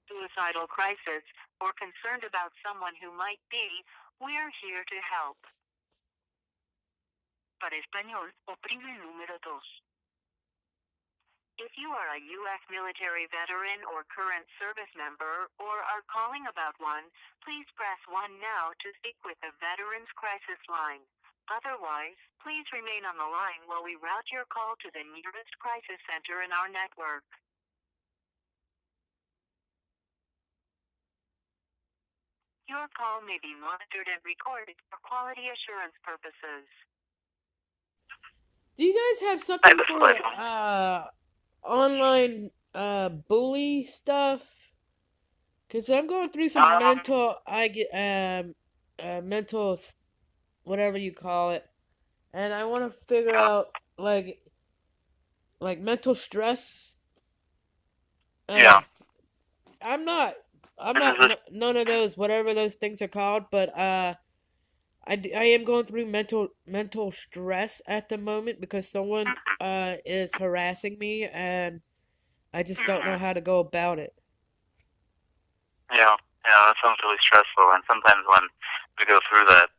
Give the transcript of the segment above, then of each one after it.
suicidal crisis, or concerned about someone who might be, we're here to help. Para español, oprime número 2. If you are a U.S. military veteran or current service member, or are calling about one, please press 1 now to speak with the Veterans Crisis Line. Otherwise, please remain on the line while we route your call to the nearest crisis center in our network. Your call may be monitored and recorded for quality assurance purposes. Do you guys have something for online bully stuff? Cause I'm going through some mental whatever you call it, and I want to figure out like mental stress. Yeah. I'm not none of those whatever those things are called, but I am going through mental stress at the moment because someone is harassing me and I just don't know how to go about it. Yeah, that sounds really stressful. And sometimes when we go through that,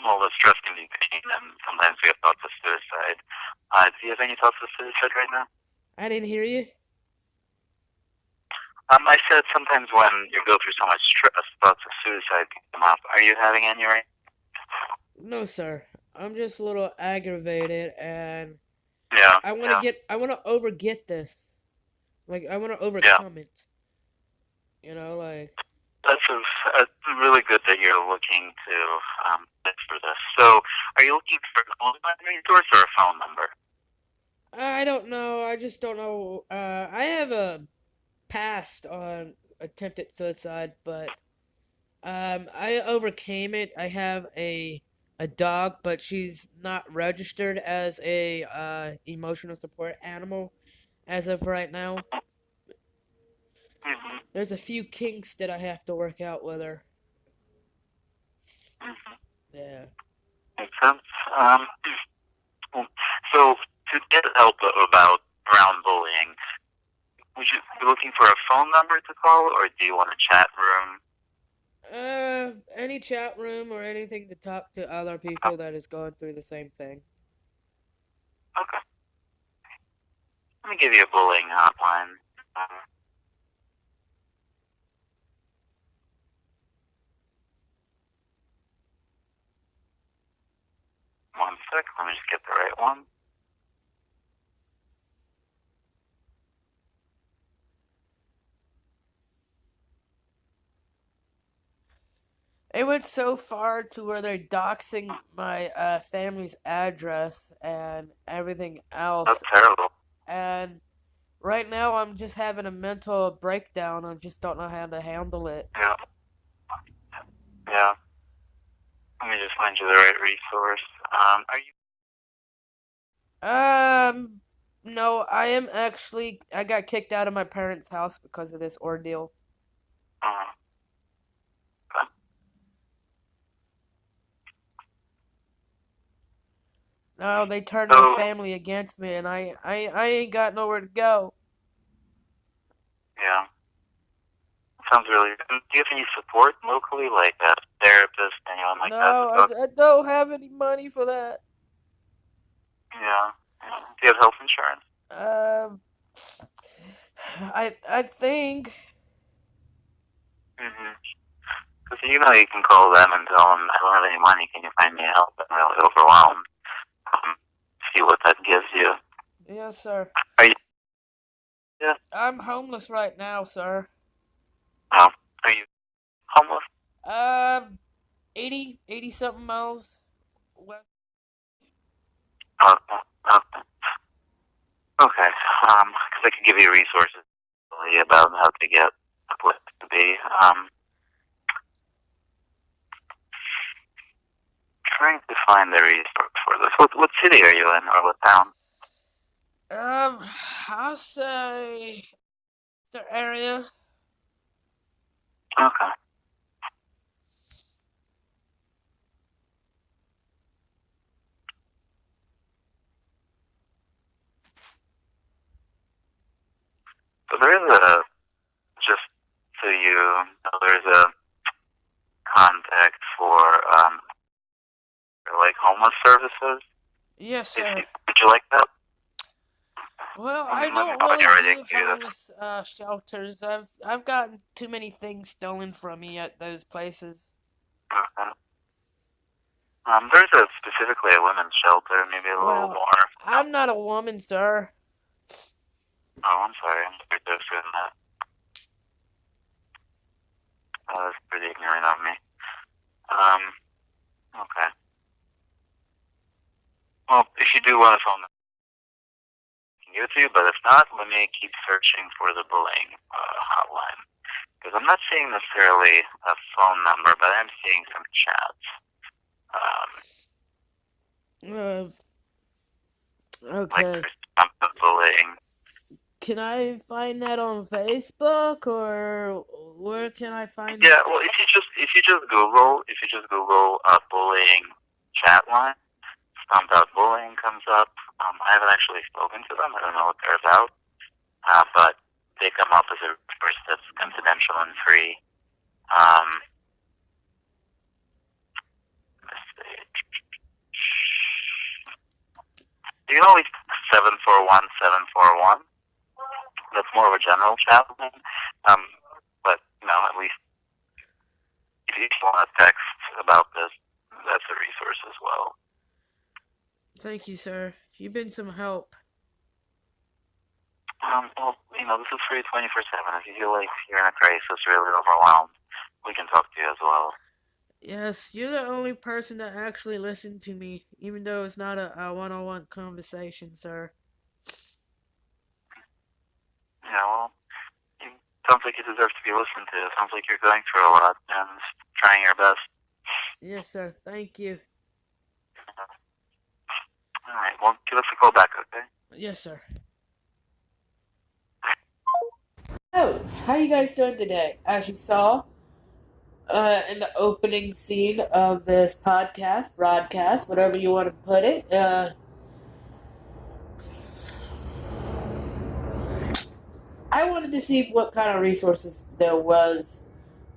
the stress can be pain, and sometimes we have thoughts of suicide. Do you have any thoughts of suicide right now? I didn't hear you. I said sometimes when you go through so much stress, thoughts of suicide can come up. Are you having any right now? No, sir. I'm just a little aggravated, and I want to overget this. Like, I want to overcome it. You know, like. That's really good that you're looking to look for this. So, are you looking for an online resource or a phone number? I don't know. I just don't know. I have a past on attempted suicide, but I overcame it. I have a dog, but she's not registered as a emotional support animal as of right now. Mm-hmm. There's a few kinks that I have to work out with her. Mm-hmm. Yeah. Makes sense. So to get help around bullying, would you be looking for a phone number to call, or do you want a chat room? Any chat room or anything to talk to other people that is going through the same thing. Okay. Let me give you a bullying hotline. One sec, let me just get the right one. It went so far to where they're doxing my family's address and everything else. That's terrible. And right now I'm just having a mental breakdown. I just don't know how to handle it. Yeah. Let me just find you the right resource. Are you? No, I am actually. I got kicked out of my parents' house because of this ordeal. No, they turned my family against me, and I ain't got nowhere to go. Yeah. Sounds really good. Do you have any support locally, like a therapist, anyone like that? No, I don't have any money for that. Yeah. Do you have health insurance? I think. Because you can call them and tell them, I don't have any money, can you find me help? I'm really overwhelmed. See what that gives you. Yes, sir. Are you? Yeah. I'm homeless right now, sir. Oh, are you homeless? 80 something miles west. Okay. Because I could give you resources about how to get a place to be. Trying to find the resource for this. What city are you in, or what town? I'll say the area. Okay. So there's just so you know, there's a contact for like homeless services. Yes, sir. Would you like that? Well, I Let me don't know when you're really ready. do homeless shelters. I've gotten too many things stolen from me at those places. Okay. There's specifically a women's shelter, maybe a little more. I'm not a woman, sir. Oh, I'm sorry. I'm sorry to assume that. That's pretty ignorant of me. Okay. Well, if you do want to phone them, I can give it to you, but if not, let me keep searching for the bullying hotline. Because I'm not seeing necessarily a phone number, but I'm seeing some chats. Okay. Like bullying. Can I find that on Facebook, or where can I find Yeah, well, if you just Google bullying chat line, Stomped Out Bullying comes up. I haven't actually spoken to them. I don't know what they're about, but they come up as a resource that's confidential and free. Let's see. You can always 741-741. That's more of a general chat line. But at least if you want to text about this, that's a resource as well. Thank you, sir. You've been some help. Well, this is free 24/7. If you feel like you're in a crisis, really overwhelmed, we can talk to you as well. Yes, you're the only person that actually listened to me, even though it's not a one-on-one conversation, sir. Yeah, well, it sounds like you deserve to be listened to. It sounds like you're going through a lot and trying your best. Yes, sir. Thank you. All right, well, give us a call back, okay? Yes, sir. Oh, how you guys doing today? As you saw, in the opening scene of this broadcast, whatever you want to put it, I wanted to see what kind of resources there was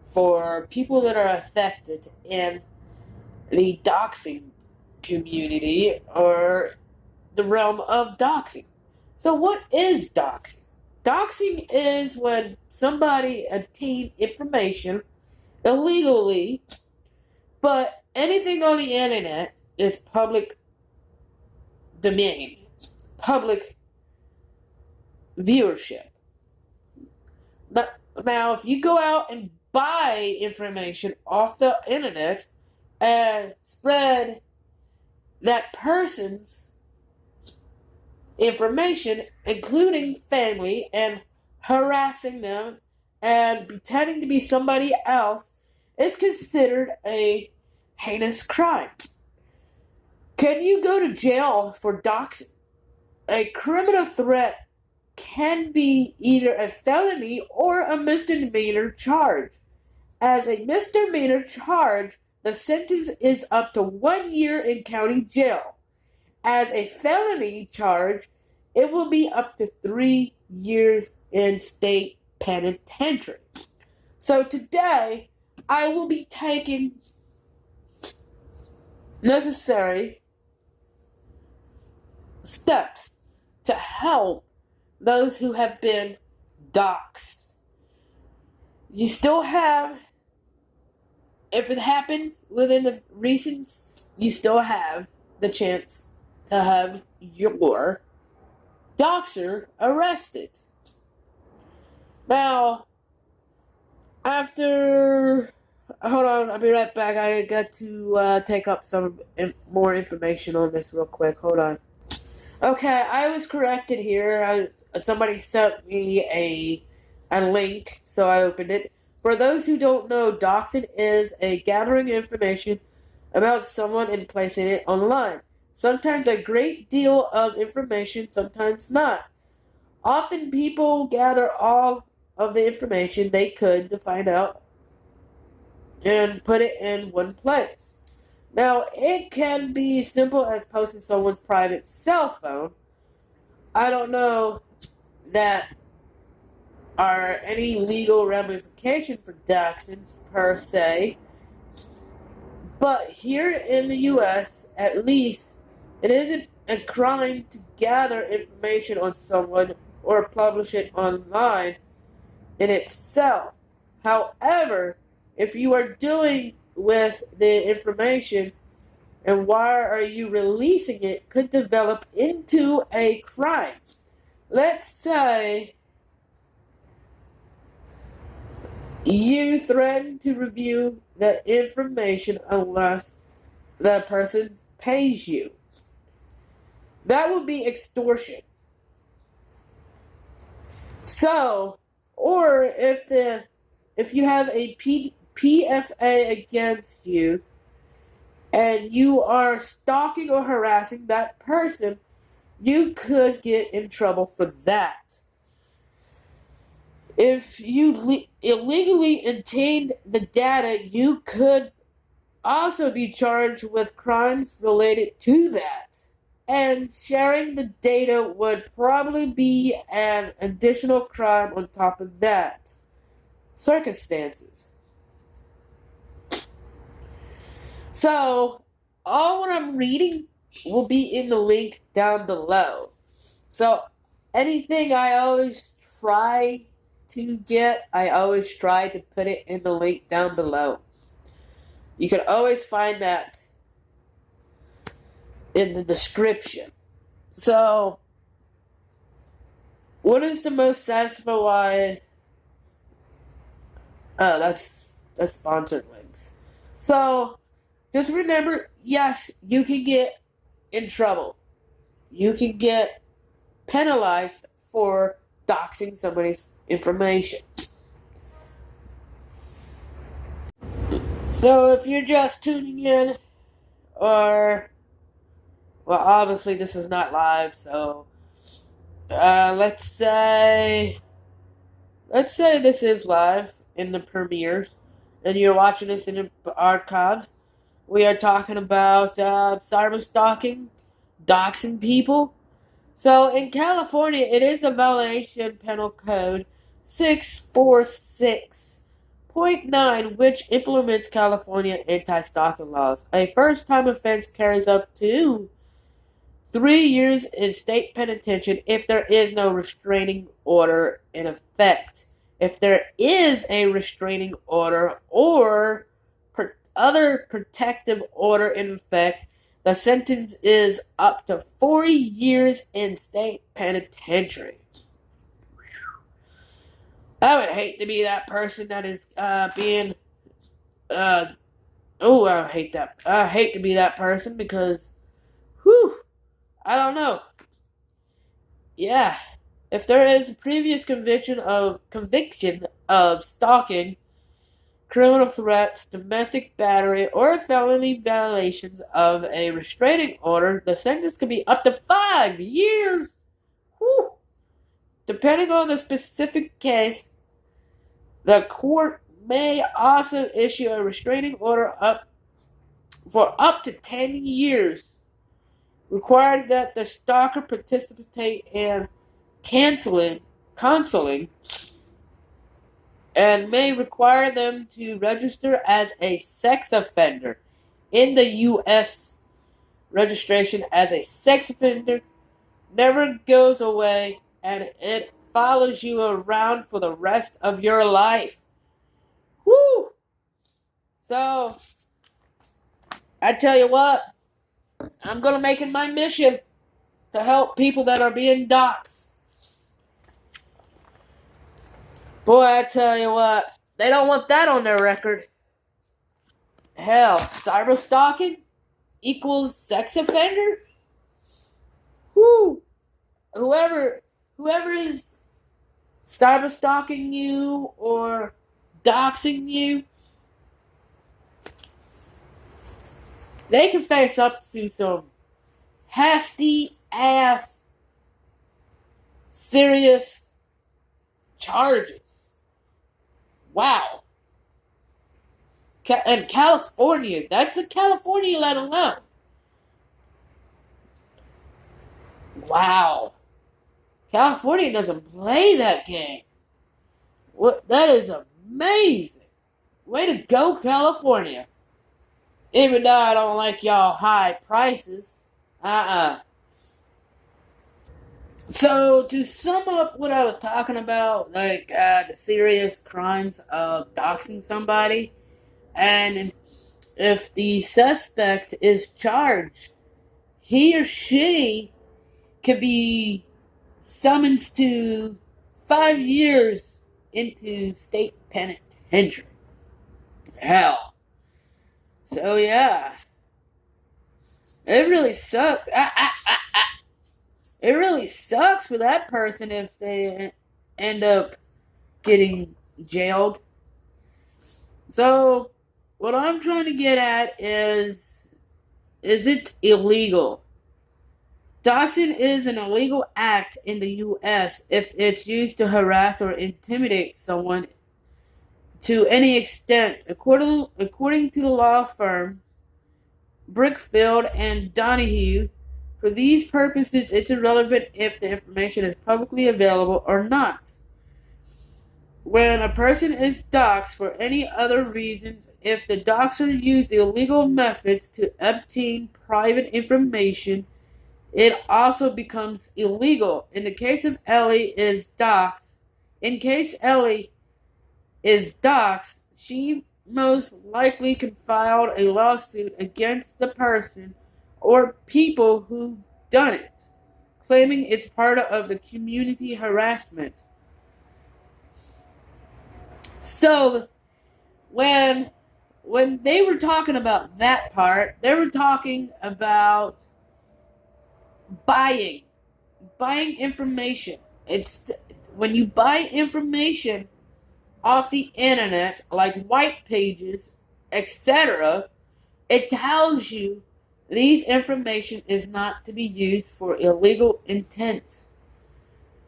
for people that are affected in the doxing community or the realm of doxing. So what is doxing? Doxing is when somebody obtains information illegally, but anything on the internet is public domain, public viewership. Now, if you go out and buy information off the internet and spread that person's information, including family, and harassing them and pretending to be somebody else, is considered a heinous crime. Can you go to jail for doxing? A criminal threat can be either a felony or a misdemeanor charge. As a misdemeanor charge, the sentence is up to 1 year in county jail. As a felony charge, it will be up to 3 years in state penitentiary. So today, I will be taking necessary steps to help those who have been doxxed. You still have, if it happened within the recent, you still have the chance to have your doxer arrested. Now, hold on, I'll be right back. I got to take up some more information on this real quick. Hold on. Okay, I was corrected here. Somebody sent me a link, so I opened it. For those who don't know, doxing is a gathering information about someone and placing it online. Sometimes a great deal of information, sometimes not. Often people gather all of the information they could to find out and put it in one place. Now, it can be simple as posting someone's private cell phone. I don't know that are any legal ramifications for doxing per se. But here in the US, at least, it isn't a crime to gather information on someone or publish it online in itself. However, if you are doing with the information and why are you releasing it could develop into a crime. Let's say you threaten to review the information unless the person pays you. That would be extortion. So, or if you have a PFA against you and you are stalking or harassing that person, you could get in trouble for that. If you illegally obtained the data, you could also be charged with crimes related to that. And sharing the data would probably be an additional crime on top of that. Circumstances. So, all what I'm reading will be in the link down below. So, anything I always try to get, I always try to put it in the link down below. You can always find that in the description. So, what is the most satisfying? Oh, that's sponsored links. So, just remember, yes, you can get in trouble. You can get penalized for doxing somebody's information. So if you're just tuning in, or, well, obviously this is not live, so let's say this is live in the premieres, and you're watching this in the archives. We are talking about cyber stalking, doxing people. So in California, it is a violation penal code 646.9, which implements California anti-stalking laws. A first-time offense carries up to 3 years in state penitentiary if there is no restraining order in effect. If there is a restraining order or other protective order in effect, the sentence is up to 4 years in state penitentiary. I would hate to be that person that is being I hate that. I hate to be that person because I don't know. Yeah. If there is a previous conviction of stalking, criminal threats, domestic battery, or felony violations of a restraining order, the sentence could be up to 5 years. Whew. Depending on the specific case, the court may also issue a restraining order for up to 10 years, requiring that the stalker participate in counseling, and may require them to register as a sex offender. In the U.S., registration as a sex offender never goes away, and it follows you around for the rest of your life. Woo! So, I tell you what, I'm going to make it my mission to help people that are being doxxed. Boy, I tell you what, they don't want that on their record. Hell, cyber stalking equals sex offender? Whoo! Whoever is cyber stalking you or doxing you, they can face up to some hefty ass serious charges. Wow. And California, that's a California let alone. Wow. California doesn't play that game. What? That is amazing. Way to go, California. Even though I don't like y'all high prices. So, to sum up what I was talking about, like the serious crimes of doxing somebody, and if the suspect is charged, he or she could be summoned to 5 years into state penitentiary. Hell. So, yeah. It really sucks. It really sucks for that person if they end up getting jailed. So, what I'm trying to get at is it illegal? Doxing is an illegal act in the U.S. if it's used to harass or intimidate someone to any extent. According to the law firm Brickfield and Donahue, for these purposes, it's irrelevant if the information is publicly available or not. When a person is doxxed for any other reasons, if the doxer used illegal methods to obtain private information, it also becomes illegal. In the case Ellie is doxxed, she most likely can file a lawsuit against the person or people who done it, claiming it's part of the community harassment. So, when they were talking about that part, they were talking about buying information. It's when you buy information off the internet, like white pages, etc., it tells you these information is not to be used for illegal intent.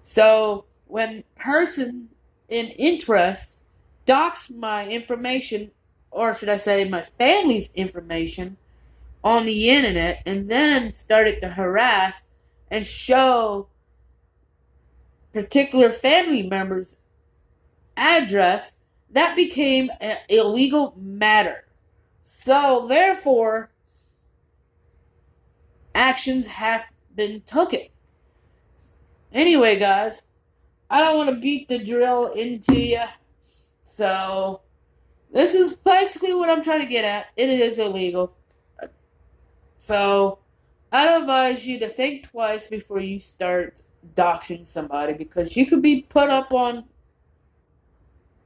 So when person in interest dox my information, or should I say my family's information, on the internet and then started to harass and show particular family members' address, that became an illegal matter. So therefore, actions have been taken. Anyway, guys, I don't want to beat the drill into you. So, this is basically what I'm trying to get at. It is illegal. So, I'd advise you to think twice before you start doxing somebody, because you could be put up on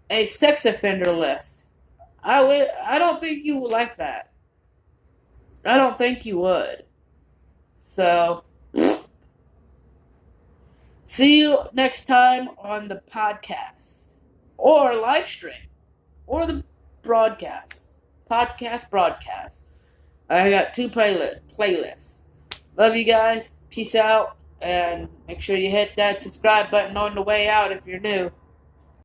a sex offender list. I don't think you would like that. I don't think you would. So, see you next time on the podcast, or live stream, or the broadcast. Podcast, broadcast. I got 2 playlists. Love you guys. Peace out. And make sure you hit that subscribe button on the way out if you're new.